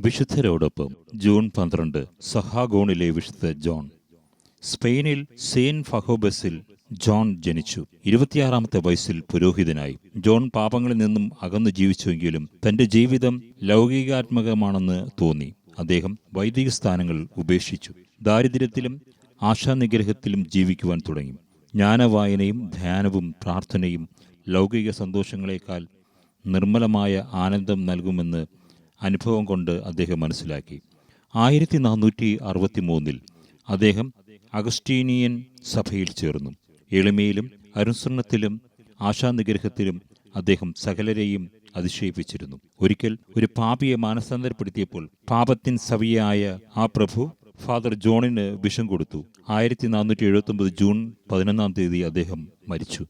വിശുദ്ധരോടൊപ്പം June 12 സഹാഗോണിലെ വിശുദ്ധ John. സ്പെയിനിൽ സെയിൻ ഫഹോബസിൽ John ജനിച്ചു. 26-ാമത്തെ വയസ്സിൽ പുരോഹിതനായി. ജോൺ പാപങ്ങളിൽ നിന്നും അകന്നു ജീവിച്ചുവെങ്കിലും തന്റെ ജീവിതം ലൗകികാത്മകമാണെന്ന് തോന്നി. അദ്ദേഹം വൈദിക സ്ഥാനങ്ങൾ ഉപേക്ഷിച്ചു. ദാരിദ്ര്യത്തിലും ആശാനിഗ്രഹത്തിലും ജീവിക്കുവാൻ തുടങ്ങി. ജ്ഞാനവായനയും ധ്യാനവും പ്രാർത്ഥനയും ലൗകിക സന്തോഷങ്ങളെക്കാൾ നിർമ്മലമായ ആനന്ദം നൽകുമെന്ന് അനുഭവം കൊണ്ട് അദ്ദേഹം മനസ്സിലാക്കി. 1463 അദ്ദേഹം അഗസ്റ്റീനിയൻ സഭയിൽ ചേർന്നു. എളിമയിലും അനുസരണത്തിലും ആശാനിഗ്രഹത്തിലും അദ്ദേഹം സകലരെയും അതിശയിപ്പിച്ചിരുന്നു. ഒരിക്കൽ ഒരു പാപിയെ മാനസാന്തരപ്പെടുത്തിയപ്പോൾ പാപത്തിൻ സവിയായ ആ പ്രഭു ഫാദർ ജോണിന് വിഷം കൊടുത്തു. 1479 ജൂൺ 11 അദ്ദേഹം മരിച്ചു.